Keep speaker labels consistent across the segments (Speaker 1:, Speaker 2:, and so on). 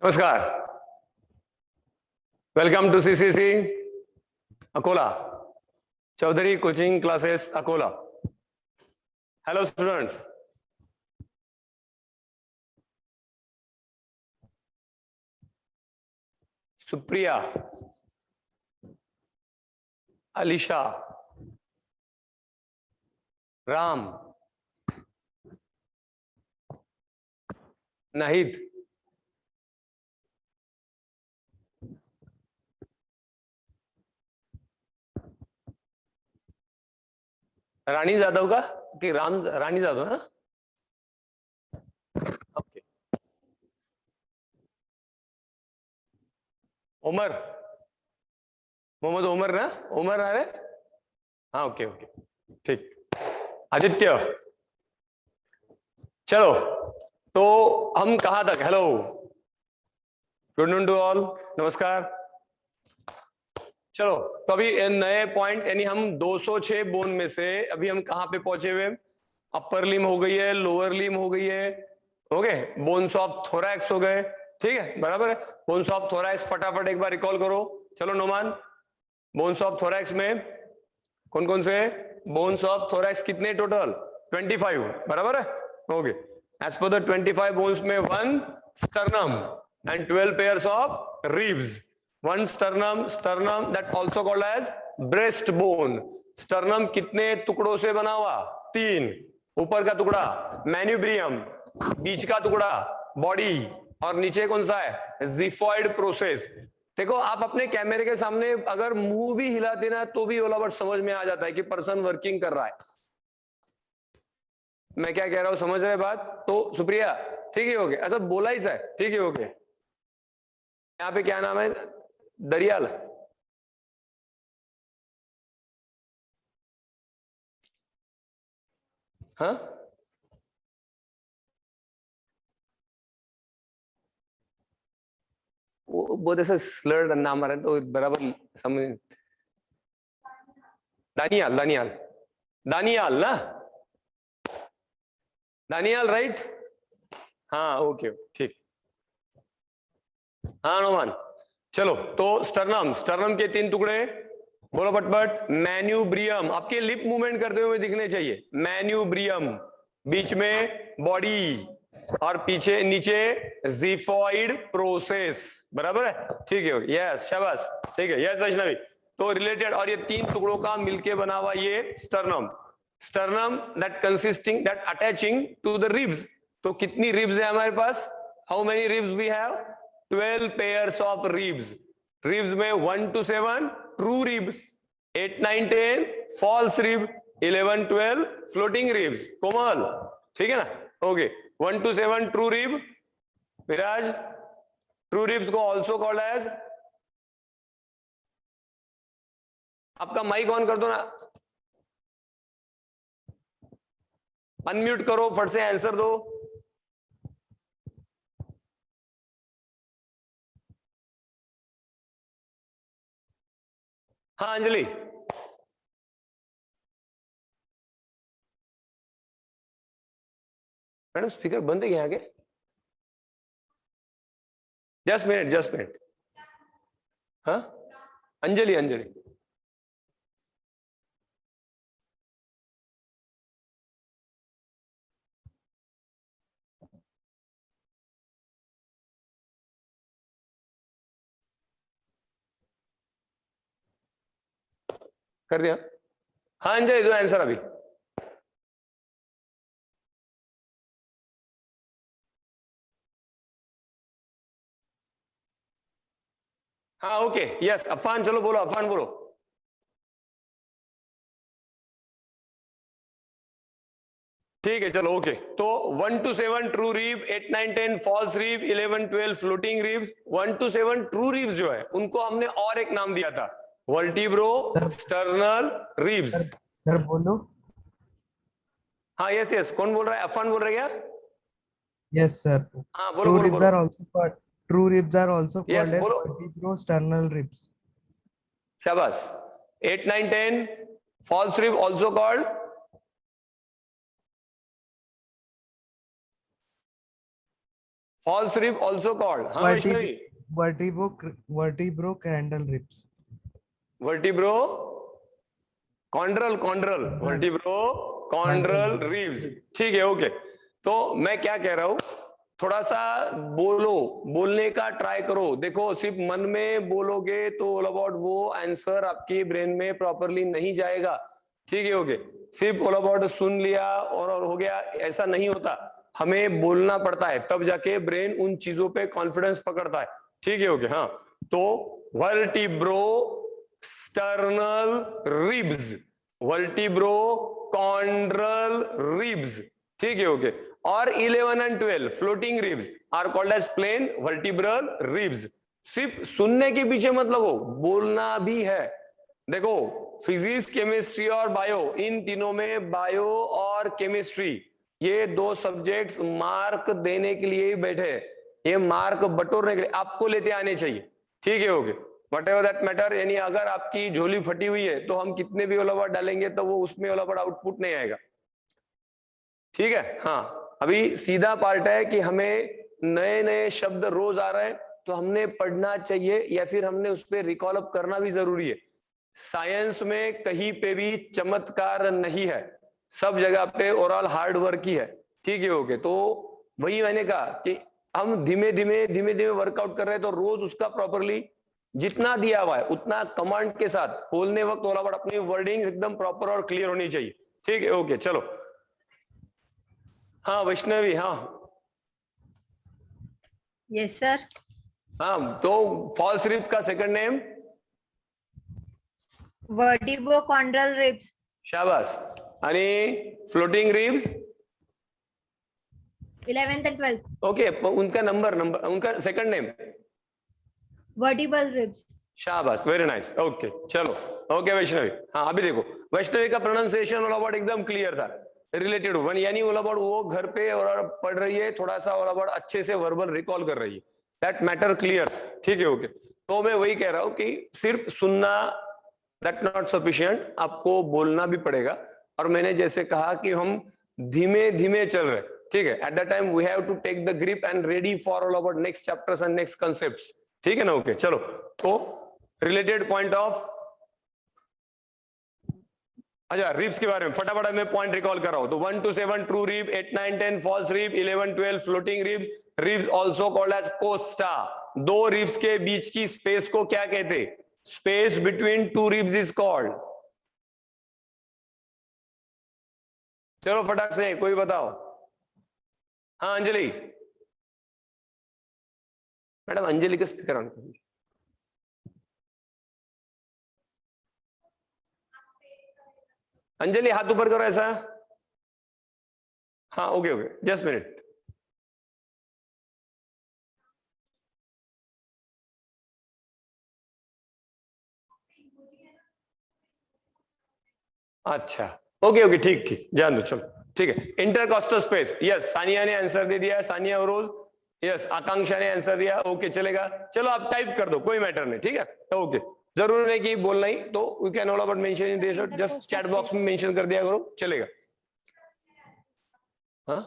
Speaker 1: नमस्कार, welcome to CCC Akola, Chaudhary coaching classes Akola. Hello students, Supriya, Alisha, Ram, Nahid, Rani Jadhav का कि रानी जाधव ना. ओके. उमर, मोहम्मद उमर ना, उमर आ रहे. हाँ ओके ओके ठीक. आदित्य, चलो तो हम कहाँ तक. Hello, good afternoon to all, नमस्कार. चलो तो अभी नए पॉइंट यानी हम 206 बोन में से अभी हम कहाँ पे पहुंचे हुए. अपर लिम हो गई है, लोअर लिम हो गई है, हो गए बोन्स ऑफ थोरैक्स हो गए. ठीक है, बराबर है. बोन्स ऑफ थोरैक्स फटाफट एक बार रिकॉल करो. चलो नोमान, बोन्स ऑफ थोरैक्स में कौन कौन से बोन्स ऑफ थोरैक्स कितने टोटल. 25, बराबर है. Okay, as per the 25 bones में 1 sternum and 12 pairs of ribs. One sternum that also called as breastbone. Sternum कितने टुकड़ों से बना हुआ. 3. ऊपर का टुकड़ा मैन्यूब्रियम, बीच का टुकड़ा बॉडी, और नीचे कौन सा है जिफॉइड प्रोसेस. देखो आप अपने कैमरे के सामने अगर मुंह भी हिलाते ना तो भी ओला समझ में आ जाता है कि पर्सन वर्किंग कर रहा है. मैं क्या कह रहा हूं, समझ रहे बात. तो सुप्रिया ठीक है, हो गया. ऐसा बोला ही सा है. ठीक है, हो गया. यहाँ पे क्या नाम है, दरियाल. हाँ वो बहुत ऐसा स्लर्ड नाम आ रहा है तो बराबर समझ. दानियाल, दानियाल, दानियाल ना, दानियाल राइट. हाँ ओके ठीक. हाँ नोमान, चलो तो स्टर्नम, स्टर्नम के 3 टुकड़े बोलो पटपट. मैन्यूब्रियम, आपके लिप मूवमेंट करते हुए दिखने चाहिए. मैन्यूब्रियम, बीच में बॉडी, और पीछे नीचे जिफॉइड प्रोसेस. बराबर है, ठीक है. यस शाबाश, ठीक है. यस वैष्णवी, तो रिलेटेड. और ये 3 टुकड़ों का मिलके बना हुआ ये sternum. Sternum that consisting that attaching to the ribs. तो कितनी रिब्स है हमारे पास, how many ribs we have. 12 pairs of ribs. Ribs में 1 to 7 true ribs, 8, 9, 10 false rib, 11, 12 floating ribs. Komal ठीक है ना. Okay, 1 to 7 true rib. Viraj, true ribs को ऑल्सो कॉल्ड एज. आपका माइक ऑन कर दो ना, अनम्यूट करो, फट से आंसर दो. हाँ अंजलि, मैडम स्पीकर बंद है क्या आगे. Just minute, just minute. हाँ अंजलि, अंजलि कर दिया. हाँ अंजलि दो आंसर अभी. हाँ ओके यस. अफान चलो बोलो, अफान बोलो. ठीक है चलो ओके. तो 1 to 7 true rib, 8, 9, 10 false rib, 11, 12 floating ribs. 1 to 7 true ribs जो है उनको हमने और एक नाम दिया था, वर्टिब्रो स्टर्नल रीब्स.
Speaker 2: सर बोलो.
Speaker 1: हाँ यस यस. कौन बोल रहा है, अफान बोल रहे क्या.
Speaker 2: Yes sir.
Speaker 1: हाँ बोलो
Speaker 2: ट्रू
Speaker 1: बोलो
Speaker 2: रिब्स
Speaker 1: बोलो.
Speaker 2: Are also called, true ribs are also
Speaker 1: yes
Speaker 2: called as
Speaker 1: बोलो.
Speaker 2: Vertebro sternal ribs.
Speaker 1: शाबाश. 8, 9, 10 false rib also called false rib also called हाँ Vaishnavi
Speaker 2: vertebrocrandal ribs.
Speaker 1: Vertebro chondral chondral vertebro chondral ribs ठीक है okay. तो मैं क्या कह रहा हूं थोड़ा सा बोलो बोलने का ट्राई करो देखो सिर्फ मन में बोलोगे तो ऑल अबाउट वो आंसर आपकी ब्रेन में प्रॉपरली नहीं जाएगा ठीक है ओके। सिर्फ ऑल अबाउट सुन लिया और हो गया ऐसा नहीं होता हमें बोलना पड़ता है तब जाके ब्रेन उन चीजों पे कॉन्फिडेंस पकड़ता है ठीक है ओके। हाँ तो vertebro sternal ribs vertebro chondral ribs ठीक है ओके। और 11 and 12 floating ribs are called as plain vertebral ribs. सिर्फ सुनने के पीछे मत लगो बोलना भी है देखो फिजिक्स केमिस्ट्री और बायो इन तीनों में बायो और केमिस्ट्री ये दो सब्जेक्ट्स मार्क देने के लिए ही बैठे हैं ये मार्क बटोरने के लिए आपको लेते आने चाहिए ठीक है okay what ever that matter. यानी अगर आपकी झोली फटी हुई है तो हम कितने भी ओला वर्ड डालेंगे तो वो उसमें ओला वर्ड आउटपुट नहीं आएगा ठीक है। हाँ अभी सीधा पार्ट है कि हमें नए नए शब्द रोज आ रहे हैं तो हमने पढ़ना चाहिए या फिर हमने उस पर रिकॉल अप करना भी जरूरी है। साइंस में कहीं पे भी चमत्कार नहीं है सब जगह पे ओवरऑल हार्ड वर्क ही है ठीक है ओके। तो वही मैंने कहा कि हम धीमे धीमे वर्कआउट कर रहे हैं तो रोज उसका प्रॉपरली जितना दिया हुआ है उतना कमांड के साथ बोलने वक्त थोड़ा बड़ा अपनी वर्डिंग एकदम प्रॉपर और क्लियर होनी चाहिए ठीक है ओके। चलो हाँ वैष्णवी हाँ
Speaker 3: यस सर
Speaker 1: हाँ तो फॉल्स रिब का सेकंड नेम
Speaker 3: वर्टिब्रोकॉन्ड्रल रिब्स
Speaker 1: शाबाश आणि floating ribs
Speaker 3: 11th and 12th
Speaker 1: okay उनका नंबर उनका सेकंड नेम
Speaker 3: वर्टिब्रल रिब्स
Speaker 1: शाबाश वेरी नाइस ओके। चलो ओके वैष्णवी हाँ अभी देखो वैष्णवी का प्रोनाउंसिएशन वाला वर्ड एकदम क्लियर था रिलेटेड वन यानी वाला वर्ड वो घर पे और पढ़ रही है थोड़ा सा वाला वर्ड अच्छे से वर्बल रिकॉल कर रही है दैट मैटर क्लियर ठीक है ओके। तो मैं वही कह रहा हूँ कि सिर्फ सुनना दैट नॉट सफिशिएंट आपको बोलना भी पड़ेगा और मैंने जैसे कहा कि हम धीमे धीमे चल रहे ठीक है। At the time we have to take the grip and ready for all about next chapters and next concepts ठीक है ना ओके। चलो तो रिलेटेड पॉइंट ऑफ अच्छा रिब्स के बारे में फटाफट मैं पॉइंट रिकॉल कर रहा हूं तो 1 to 7 true rib 8 9 10 false rib 11 12 floating ribs ribs also called as costa दो रिब्स के बीच की स्पेस को क्या कहते space between two ribs is called चलो फटाक से कोई बताओ हाँ अंजलि मैडम अंजलि का स्पीकर ऑन कर अंजलि हाथ ऊपर करो ऐसा हाँ ओके ओके जस्ट मिनट अच्छा ओके ओके ठीक ठीक जान दो चलो ठीक है। इंटरकॉस्टल स्पेस यस सानिया ने आंसर दे दिया सानिया रोज यस आकांक्षा ने आंसर दिया ओके चलेगा चलो आप टाइप कर दो कोई मैटर नहीं ठीक है ओके जरूर नहीं कि बोलना ही तो you can all about mention in this just chat box में मेंशन कर दिया करो चलेगा हाँ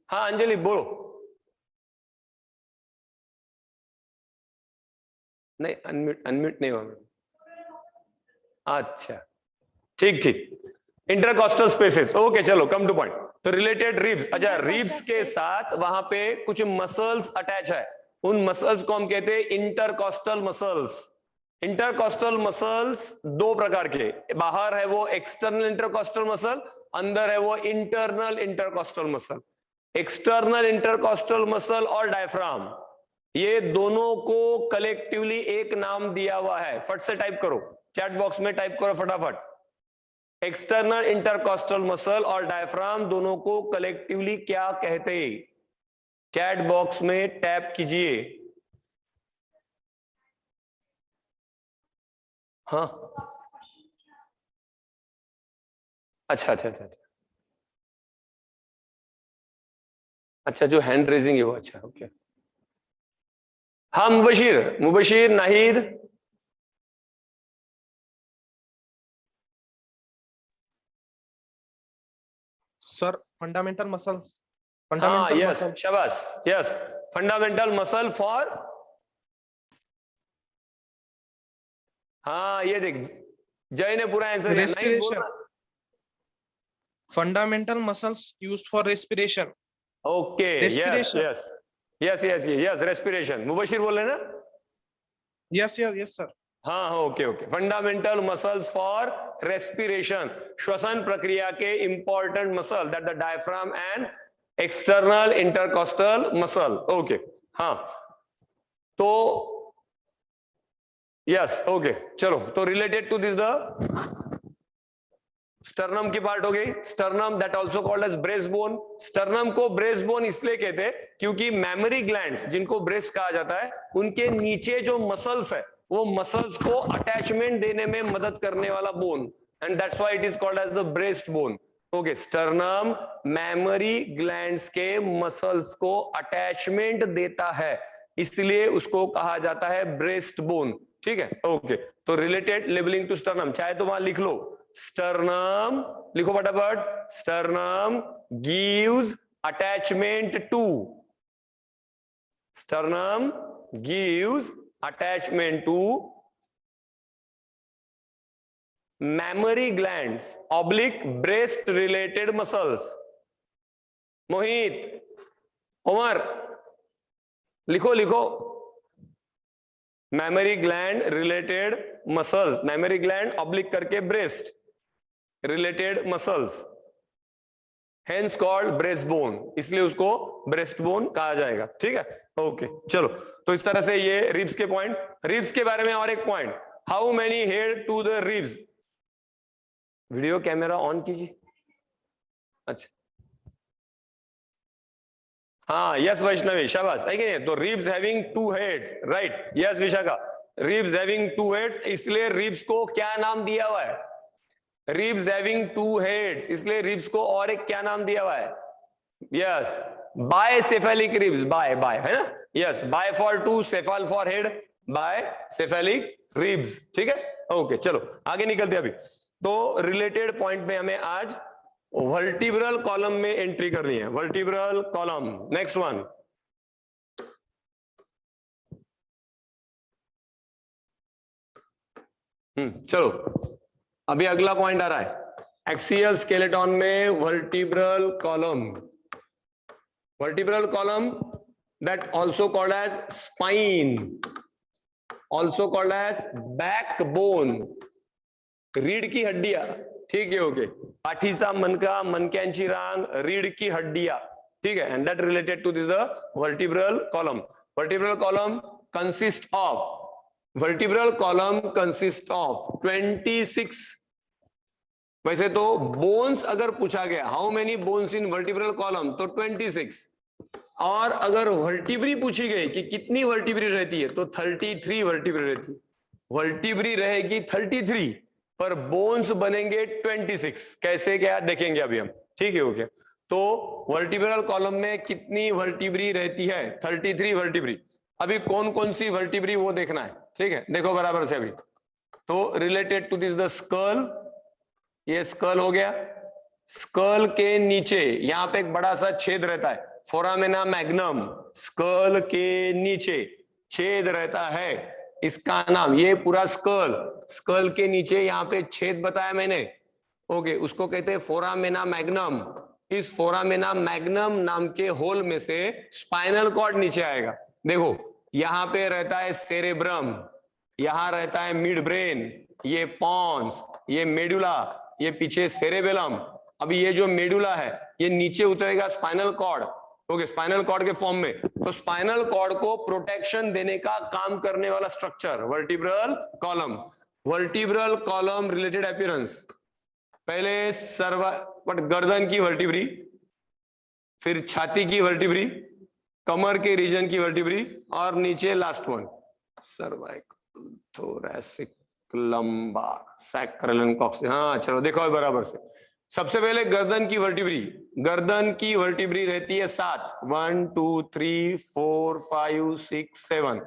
Speaker 1: हाँ अंजलि बोलो नहीं अनम्यूट अनम्यूट नहीं होगा अच्छा ठीक ठीक इंटरकॉस्टल स्पेसेस ओके चलो कम टू पॉइंट तो रिलेटेड रिब्स अच्छा रिब्स के साथ वहां पे कुछ मसल्स अटैच है उन मसल्स को हम कहते हैं इंटरकॉस्टल मसल्स। इंटरकॉस्टल मसल्स दो प्रकार के बाहर है वो एक्सटर्नल इंटरकॉस्टल मसल अंदर है वो internal intercostal muscle. External intercostal muscle और डायफ्राम ये दोनों को कलेक्टिवली एक नाम दिया हुआ है फट से टाइप करो चैट बॉक्स में टाइप करो फटाफट एक्सटर्नल इंटरकॉस्टल मसल और डायफ्राम दोनों को कलेक्टिवली क्या कहते चैट बॉक्स में टैप कीजिए हाँ अच्छा अच्छा अच्छा अच्छा अच्छा जो हैंड रेजिंग है वो अच्छा ओके हाँ Mubashir, Mubashir, Nahid,
Speaker 4: sir fundamental muscles,
Speaker 1: हाँ
Speaker 4: फंडामेंटल
Speaker 1: यस,
Speaker 4: मसल,
Speaker 1: शाबाश, यस, फंडामेंटल मसल फॉर, हाँ ये देख, जय ने पूरा आंसर दिया, नाहिद
Speaker 4: रेस्पिरेशन,
Speaker 1: बोलना।
Speaker 4: Fundamental muscles used for respiration,
Speaker 1: okay, yes
Speaker 4: respiration,
Speaker 1: yes yes yes yes, respiration, Mubashir बोल रहे हैं ना?
Speaker 4: यस यस यस सर,
Speaker 1: हाँ हाँ, okay okay, fundamental muscles for respiration, श्वसन प्रक्रिया के important muscle, that the diaphragm and external intercostal muscle, okay, हाँ, तो यस, ओके, चलो, तो related to this the sternum की पार्ट हो गई, sternum that also called as breast bone, sternum को ब्रेस्ट बोन इसलिए कहते हैं क्योंकि मैमरी ग्लैंड्स, जिनको ब्रेस्ट कहा जाता है, उनके नीचे जो मसल्स है, वो मसल्स को अटैचमेंट देने में मदद करने वाला bone, and that's why it is called as the breast bone, okay, sternum mammary glands के मसल्स को अटैचमेंट देता है, इसलिए उसको कहा जाता है ब्रेस्ट बोन, ठीक है, ओके, तो रिलेटेड लेबलिंग टू स्टर्नम, चाहे तो वहां लिख लो, स्टर्नम, लिखो फटाफट, sternum gives attachment to, sternum gives attachment to mammary glands oblique breast related muscles, Mohit, Umar, लिखो लिखो, mammary gland related muscles, mammary gland oblique करके breast related muscles, hence called breast bone, इसलिए उसको ब्रेस्ट बोन कहा जाएगा, ठीक है, ओके, चलो, तो इस तरह से ये रिब्स के पॉइंट, रिब्स के बारे में और एक point, how many head to the ribs, video camera on कीजिए, अच्छा, हाँ यस वैष्णवी, शाबाश, है कि नहीं, तो ribs having two heads, right, yes Vishakha, ribs having two heads, इसलिए रिब्स को क्या नाम दिया हुआ है, रिब्स हैविंग टू हेड्स, इसलिए रिब्स को और एक क्या नाम दिया हुआ है, yes, bicephalic ribs, bi bi है ना, yes, bi for two, cephal for head, bicephalic ribs, ठीक है, ओके, चलो आगे निकलते हैं अभी, तो रिलेटेड पॉइंट में हमें आज वर्टिब्रल कॉलम में एंट्री करनी है, वर्टिब्रल कॉलम, नेक्स्ट वन, चलो, अभी अगला पॉइंट आ रहा है, एक्सियल स्केलेटन में vertebral column, vertebral column that also called as spine, also called as backbone, रीढ़ की हड्डियां, ठीक है, ओके, पाठीचा मणका, मणक्यांची रांग, रीढ़ की हड्डियां, ठीक है, and that related to this the vertebral column, vertebral column consist of, vertebral column consist of 26, वैसे तो बोन्स अगर पूछा गया, how many bones in vertebral column, तो 26, और अगर वर्टिब्री पूछी गई कि कितनी वर्टिब्री रहती है, तो 33 वर्टिब्री रहती है, वर्टिब्री रहेगी 33, पर बोन्स बनेंगे 26, कैसे क्या देखेंगे अभी हम, ठीक है, ओके, तो वर्टिब्रल कॉलम में कितनी वर्टिब्री रहती है, 33 वर्टिब्री, अभी कौन कौन सी वर्टिब्री वो देखना है, ठीक है, देखो बराबर से अभी, तो related to this the skull, ये स्कल हो गया, स्कल के नीचे यहां पे एक बड़ा सा छेद रहता है, फोरामेना मैग्नम, स्कल के नीचे छेद रहता है, इसका नाम, ये पूरा स्कल, स्कल के नीचे यहाँ पे छेद बताया मैंने, ओके, उसको कहते हैं फोरामेना मैग्नम, इस फोरामेना मैग्नम नाम के होल में से स्पाइनल कॉर्ड नीचे आएगा, देखो यहां पे रहता है सेरेब्रम, यहां रहता है मिड ब्रेन, ये पॉन्स, ये मेडुला, ये पीछे सेरेबेलम, अभी ये जो मेडुला है ये नीचे उतरेगा spinal cord, okay, spinal cord के फॉर्म में, तो स्पाइनल कॉर्ड को प्रोटेक्शन देने का काम करने वाला structure vertebral column, vertebral column related appearance, पहले गर्दन की वर्टिब्री, फिर छाती की वर्टिब्री, कमर के रीजन की वर्टिब्री, और नीचे last one cervical, thoracic, lumbar, sacral and coccyx, हाँ चलो देखो बराबर से, सबसे पहले गर्दन की वर्टिब्री, गर्दन की वर्टिब्री रहती है 7, 1 2 3 4 5 6 7,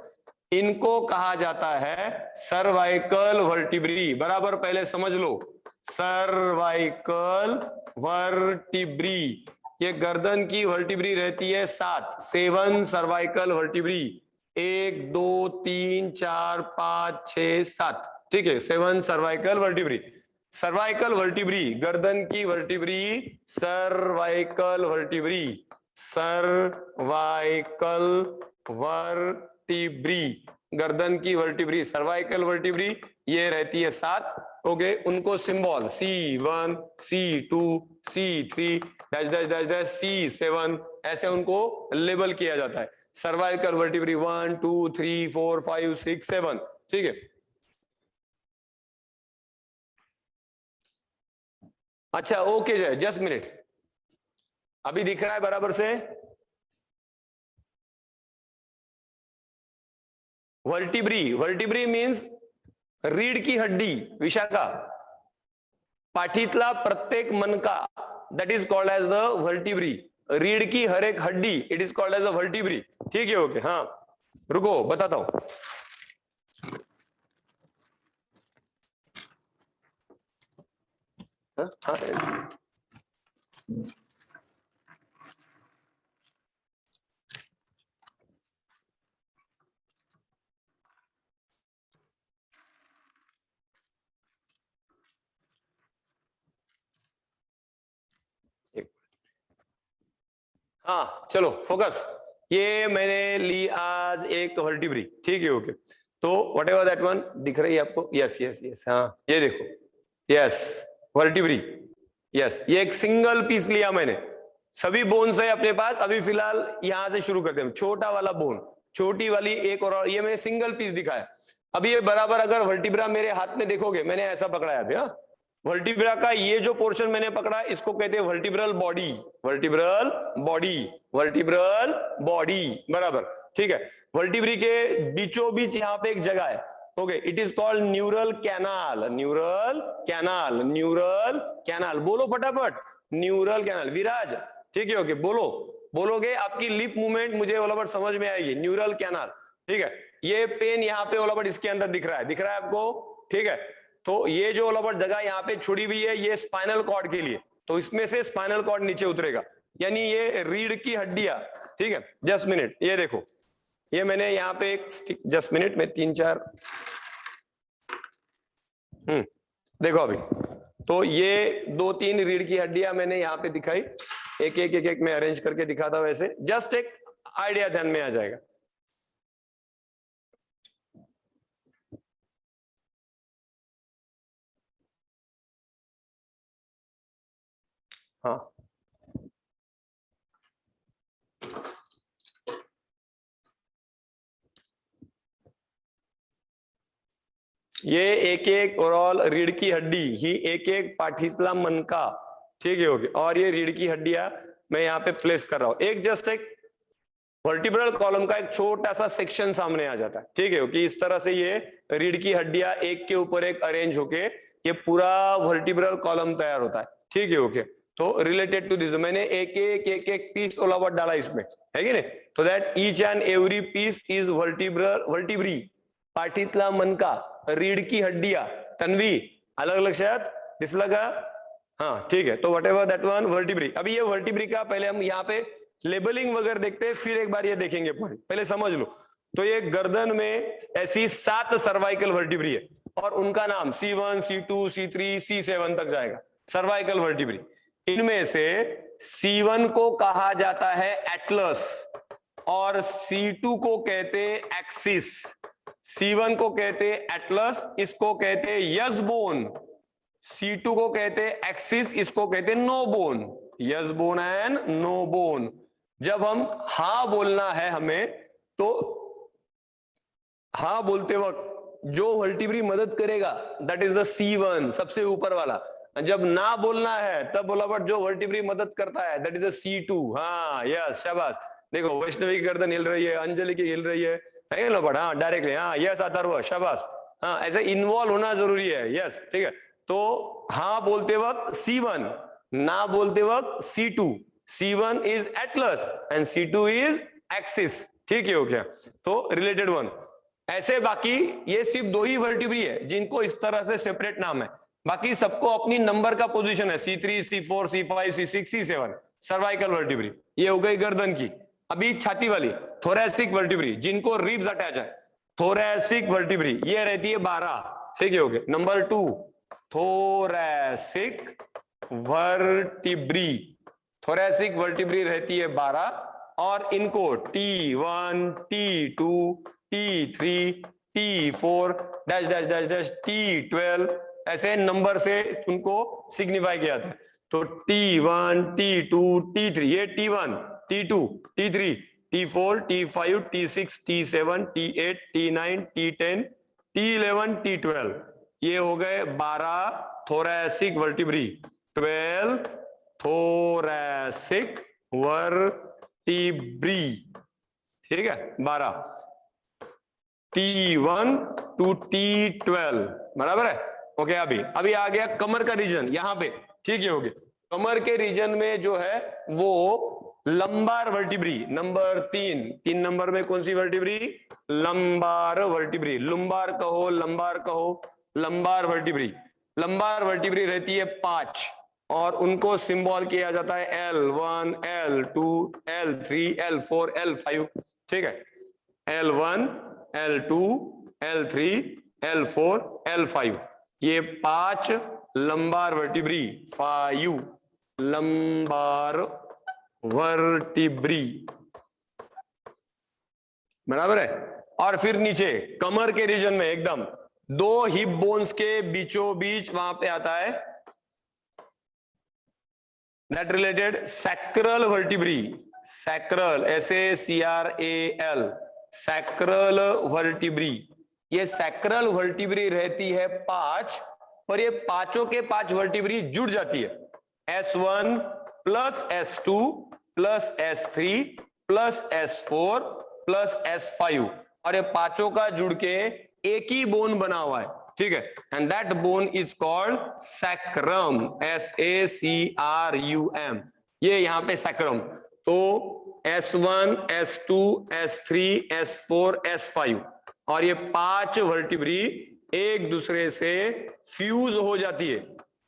Speaker 1: इनको कहा जाता है सर्वाइकल वर्टिब्री। बराबर पहले समझ लो, सर्वाइकल वर्टिब्री, ये गर्दन की वर्टिब्री रहती है 7, 7 सर्वाइकल वर्टिब्री, 1 2 3 4 5 6 7, ठीक है, 7 सर्वाइकल वर्टिब्री। सर्वाइकल वर्टिब्री, गर्दन की vertebrae, cervical vertebrae, cervical vertebrae, गर्दन की वर्टिब्री, सर्वाइकल वर्टिब्री, ये रहती है 7। ओके, उनको symbol C1 C2 C3 dash dash dash dash C7 ऐसे उनको लेबल किया जाता है। सर्वाइकल वर्टिब्री 1 2 3 4 5 6 7, ठीक है। अच्छा ओके जय, जस्ट मिनट, अभी दिख रहा है बराबर से? वर्टिब्री, वर्टिब्री मीन्स रीढ़ की हड्डी, विशाखा, पाठीतला प्रत्येक मनका, that is called as the vertebrae. रीढ़ की हर एक हड्डी, it is called as a vertebrae, ठीक है। ओके, हाँ रुको बताता हूं। हाँ, हाँ चलो फोकस, ये मैंने ली आज एक वर्टिब्री, ठीक है। ओके, तो वट एवर दैट वन दिख रही है आपको, यस यस यस, हाँ ये देखो, यस वर्टिब्री, यस, ये एक सिंगल पीस लिया मैंने। सभी बोन्स है अपने पास, अभी फिलहाल यहां से शुरू करते हैं, छोटा वाला बोन, छोटी वाली एक, और ये मैंने सिंगल पीस दिखाया। अभी ये बराबर अगर वर्टिब्रा मेरे हाथ में देखोगे, मैंने ऐसा पकड़ा है अभी, हाँ, वर्टिब्रा का ये जो पोर्शन मैंने पकड़ा, इसको कहते हैं vertebral body, vertebral body, vertebral body, बराबर, ठीक है। वर्टिब्री के बीचों बीच यहाँ पे एक जगह है, okay, it is called neural canal, neural canal, neural canal, बोलो फटाफट, न्यूरल कैनाल, विराज, ठीक है। ओके, बोलो, बोलोगे आपकी लिप मूवमेंट मुझे ओलाबट समझ में आएगी, न्यूरल कैनाल, ठीक है। ये पेन यहाँ पे ओलाबट इसके अंदर दिख रहा है, दिख रहा है आपको, ठीक है। तो ये जो ओलाबट जगह यहाँ पे छोड़ी हुई है, ये स्पाइनल कॉर्ड के लिए, तो इसमें से स्पाइनल कॉर्ड नीचे उतरेगा, यानी ये रीढ़ की हड्डियां, ठीक है। जस्ट मिनट, ये देखो, ये मैंने यहाँ पे एक, जस्ट मिनट में 3 4, देखो अभी, तो ये 2 3 रीढ़ की हड्डियां मैंने यहाँ पे दिखाई, एक एक एक एक मैं अरेंज करके दिखाता हूं, वैसे जस्ट एक आइडिया ध्यान में आ जाएगा। हाँ, ये एक एक ओवरऑल रीढ़ की हड्डी ही एक एक पाठीतला मनका, ठीक है। ओके, और ये रीढ़ की हड्डियां मैं यहाँ पे प्लेस कर रहा हूं, एक जस्ट एक वर्टिब्रल कॉलम का एक छोटा सा सेक्शन सामने आ जाता है, ठीक है। ओके, इस तरह से ये रीढ़ की हड्डियां एक के ऊपर एक अरेंज होके ये पूरा वर्टिब्रल कॉलम तैयार होता है, ठीक है। ओके, तो रिलेटेड टू दिस मैंने एक एक एक एक पीस ओलावट डाला इसमें, है कि नहीं, तो that each and every piece is vertebral, vertebrae, पाठीतला मनका, रीढ़ की हड्डियां, तन्वी, अलग अलग शायद दिसला का, हाँ ठीक है। तो what ever that one vertebrae, अभी ये वर्टिब्री का पहले हम यहाँ पे लेबलिंग वगैरह देखते हैं, फिर एक बार ये देखेंगे पॉइंट, पहले समझ लो। तो ये गर्दन में ऐसी 7 सर्वाइकल वर्टिब्री है, और उनका नाम C1 C2 C3 C7 तक जाएगा, सर्वाइकल वर्टिब्री। इनमें से C1 को कहा जाता है एटलस, और C2 को कहते हैं एक्सिस। C1 को कहते हैं एटलस, इसको कहते हैं यस बोन, C2 को कहते हैं एक्सिस, इसको कहते हैं no bone, yes bone and no bone. जब हम हा बोलना है हमें, तो हा बोलते वक्त जो वर्टिब्री मदद करेगा दैट इज द C1, सबसे ऊपर वाला। जब ना बोलना है तब बोला, बट जो वर्टिब्री मदद करता है दैट इज द C2। हाँ यस, शाबाश, देखो वैष्णवी की गर्दन हिल रही है, अंजलि की हिल रही है ना, बट हाँ डायरेक्टली, हाँ यस अथर्व, शाबाश, हाँ ऐसे इन्वॉल्व होना जरूरी है, यस ठीक है। तो हाँ बोलते वक्त C1, ना बोलते वक्त C2, C1 is Atlas and C2 is axis, ठीक है हो गया, तो रिलेटेड वन। ऐसे बाकी ये सिर्फ दो ही वर्टिब्री है जिनको इस तरह से सेपरेट नाम है, बाकी सबको अपनी नंबर का पोजीशन है, C3, C4, C5, C6, C7 cervical vertebrae. ये हो गई गर्दन की। अभी छाती वाली थोरैसिक वर्टिब्री, जिनको रिब्स अटैच है, थोरैसिक वर्टिब्री ये रहती है 12, ठीक है हो गया। Number 2 thoracic vertebrae, thoracic vertebrae रहती है 12 और इनको T1, T2, T3, T4 dash dash dash dash T12 ऐसे नंबर से उनको सिग्निफाई किया था। तो T1, T2, T3 ये T1, T2, T3, T4, T5, T6, T7, T8, T9, T10, T11, T12 ये हो गए 12 थोरैसिक वर्टिब्री, 12 थोरैसिक वर्टिब्री, ठीक है 12 T1 टू T12 बराबर है। ओके अभी आ गया कमर का रीजन यहाँ पे, ठीक है हो गया। कमर के रीजन में जो है वो लंबार वर्टिब्री, नंबर 3 नंबर में कौन सी वर्टिब्री, लंबार वर्टिब्री, लंबार कहो लंबार कहो, लंबार वर्टिब्री, लंबार वर्टिब्री रहती है 5 और उनको सिंबल किया जाता है L1, L2, L3, L4, L5, ठीक है L1, L2, L3, L4, L5 ये 5 लंबार वर्टिब्री, 5 लंबार वर्टिब्री बराबर है। और फिर नीचे कमर के रीजन में एकदम 2 हिप बोन्स के बीचों बीच वहां पे आता है that related sacral vertebrae, sacral SACRAL sacral vertebrae. ये सैक्रल वर्टिब्री रहती है 5 और ये पांचों के 5 वर्टिब्री जुड़ जाती है, S1 plus S2 plus S3 plus S4 plus S5 और ये पांचों का जुड़ के एक ही बोन बना हुआ है, ठीक है and that bone is called sacrum, SACRUM ये यहाँ पे सैक्रम। तो S1, S2, S3, S4, S5 और ये 5 वर्टिब्री एक दूसरे से फ्यूज हो जाती है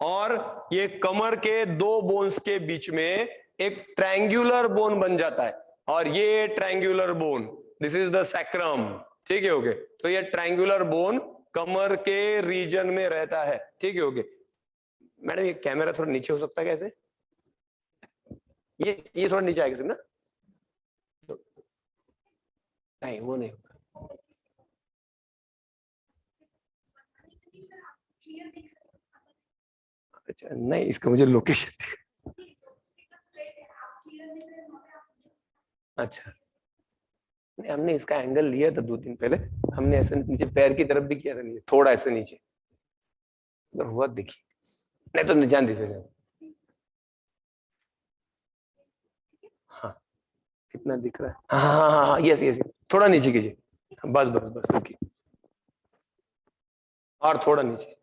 Speaker 1: और ये कमर के 2 बोन्स के बीच में एक ट्रायंगुलर बोन बन जाता है और ये triangular bone this is the sacrum, ठीक है ओके। तो ये ट्रायंगुलर बोन कमर के रीजन में रहता है, ठीक है ओके। मैडम ये कैमरा थोड़ा नीचे हो सकता है कैसे, ये थोड़ा नीचे आएगा ना, नहीं वो नहीं होगा। अच्छा नहीं इसका मुझे लोकेशन अच्छा नहीं हमने इसका एंगल लिया था 2 दिन पहले, हमने ऐसे नीचे पैर की तरफ भी किया था, नीचे थोड़ा ऐसे नीचे अगर हुआ देखिए, नहीं तो जान दीजिए। हाँ कितना दिख रहा है, हाँ हाँ हाँ यस यस थोड़ा नीचे कीजिए, बस बस बस रुकिए और थोड़ा नीचे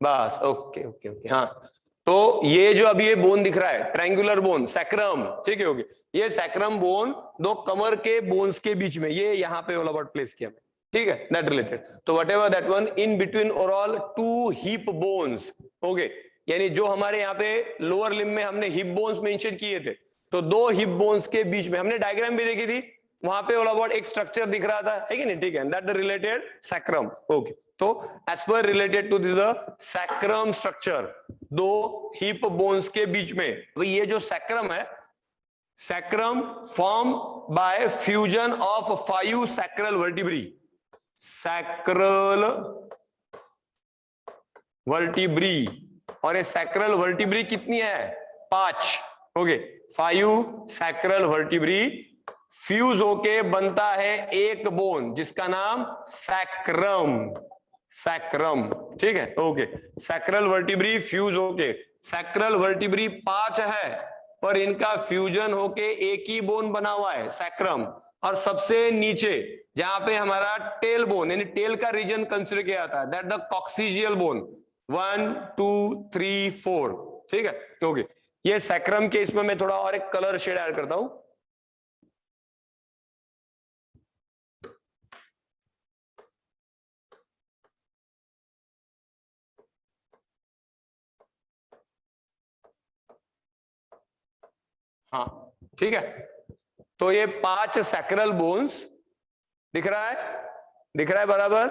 Speaker 1: बस, ओके ओके ओके हाँ। तो ये जो अभी ये बोन दिख रहा है ट्रायंगुलर बोन सैक्रम, ठीक है ओके। ये सैक्रम बोन 2 कमर के बोन्स के बीच में ये यहाँ पे ऑल अबाउट प्लेस किया, ठीक है दैट रिलेटेड। तो what ever that one in between overall 2 hip bones, okay यानी जो हमारे यहाँ पे लोअर लिम्ब में हमने हिप बोन्स मेंशन किए थे, तो 2 हिप बोन्स के बीच में हमने डायग्राम भी देखी थी, वहां पे ऑल अबाउट एक स्ट्रक्चर दिख रहा था है कि नहीं, ठीक है that the related sacrum, okay. तो as per related to this sacrum structure 2 hip bones के बीच में, तो ये जो सैक्रम है, sacrum form by fusion of 5 sacral vertebrae, sacral vertebrae और ये सैक्रल वर्टिब्री कितनी है 5, ओके 5 सैक्रल वर्टिब्री फ्यूज होके बनता है एक बोन जिसका नाम सैक्रम, सैक्रम, ठीक है ओके। सैक्रल वर्टिब्री फ्यूज होके, सैक्रल वर्टिब्री 5 है पर इनका फ्यूजन होके एक ही बोन बना हुआ है सैक्रम। और सबसे नीचे जहां पे हमारा टेल बोन यानी टेल का रीजन कंसिडर किया जाता है दैट द कॉक्सिजियल बोन 1 2 3 4 ठीक है ओके। ये सैक्रम के इसमें मैं थोड़ा और एक कलर शेड ऐड करता हूं। हाँ ठीक है, तो ये 5 सैक्रल बोन्स दिख रहा है बराबर,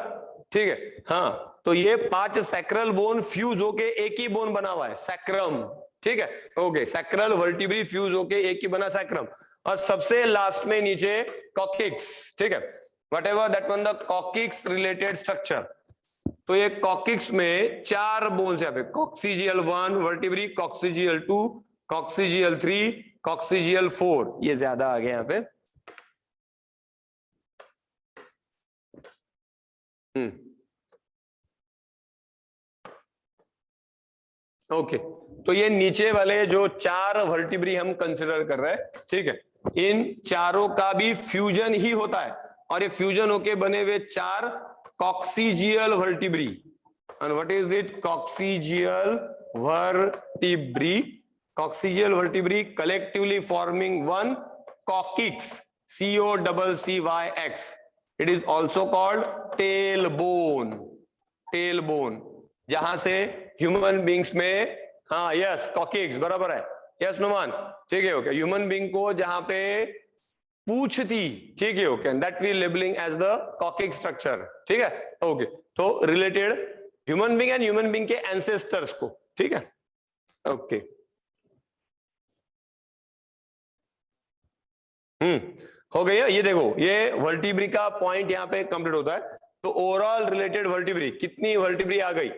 Speaker 1: ठीक है। हाँ तो ये 5 सैक्रल बोन फ्यूज होके एक ही बोन बना हुआ है सैक्रम, ठीक है ओके। सैक्रल वर्टिब्री फ्यूज होके एक ही बना सैक्रम, और सबसे लास्ट में नीचे कॉकिक्स, ठीक है, what ever that one the coccyx related structure. तो ये कॉकिक्स में 4 बोन्स यहाँ पे, coccygeal 1 vertebrae, coccygeal 2, coccygeal 3, coccygeal 4, ये ज्यादा आ गया यहाँ पे। ओके तो ये नीचे वाले जो 4 वर्टिब्री हम कंसिडर कर रहे हैं, ठीक है, इन चारों का भी फ्यूजन ही होता है, और ये फ्यूजन होके बने हुए 4 coccygeal vertebrae. And what is it? Coccygeal vertebrae, coccygeal vertebrae collectively forming one coccyx, COCCYX. It is also called tail bone, tail bone, जहां से ह्यूमन बींग्स में, हाँ यस कॉकिक्स बराबर है, यस नुमान, ठीक है ओके। ह्यूमन बींग को जहां पे पूछ थी, ठीक है okay, that we labelling as the कॉकिक स्ट्रक्चर, ठीक है ओके। तो related human being and human being के एंसेस्टर्स को, ठीक है ओके। हो गया। ये देखो ये वर्टिब्री का पॉइंट यहाँ पे कंप्लीट होता है। तो ओवरऑल रिलेटेड वर्टिब्री, कितनी वर्टिब्री आ गई?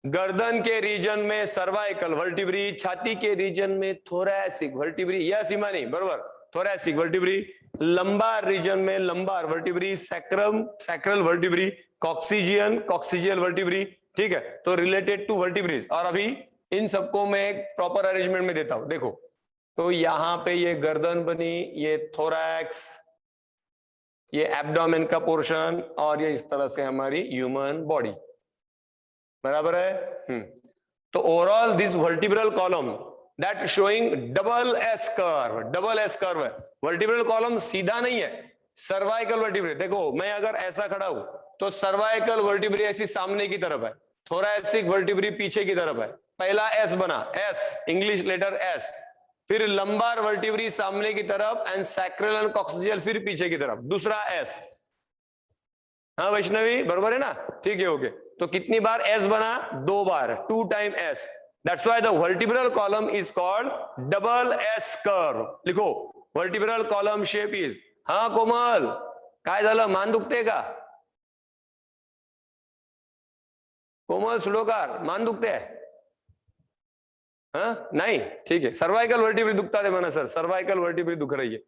Speaker 1: गर्दन के रीजन में सर्वाइकल वर्टिब्री, छाती के रीजन में थोरैसिक वर्टिब्री, यस इमानी बरोबर, थोरैसिक वर्टिब्री, लंबार रीजन में lumbar vertebrae, sacrum sacral vertebrae, coccygean coccygeal vertebrae, ठीक है। तो रिलेटेड टू वर्टिब्रीज, और अभी इन सबको मैं एक प्रॉपर अरेंजमेंट में देता हूं। देखो तो यहां पे ये गर्दन बनी, ये थोरैक्स, ये एब्डोमेन का पोर्शन, और ये इस तरह से हमारी ह्यूमन बॉडी, बराबर है। तो overall this vertebral column that showing double S curve, double S curve है। वर्टिब्रल कॉलम सीधा नहीं है, सर्वाइकल वर्टिब्रे, देखो मैं अगर ऐसा खड़ा हूं तो सर्वाइकल वर्टिब्रे ऐसी सामने की तरफ है, थोरैसिक वर्टिब्री पीछे की तरफ है, पहला एस बना, एस इंग्लिश लेटर एस, फिर लंबार वर्टिब्री सामने की तरफ, एंड सैक्रल एंड कॉक्सीजियल फिर पीछे की तरफ, दूसरा एस। हाँ वैष्णवी बरोबर है ना, ठीक है ओके। तो कितनी बार एस बना? 2 बार, 2 time S. That's why the vertebral column is called double S curve. लिखो vertebral column shape is, हाँ कोमल काय झालं, मान दुखते का? कोमल सुडोकार मान दुखते है? हाँ नहीं, ठीक है। सर्वाइकल वर्टिब्री दुखता है मना सर, सर्वाइकल वर्टिब्री दुख रही है,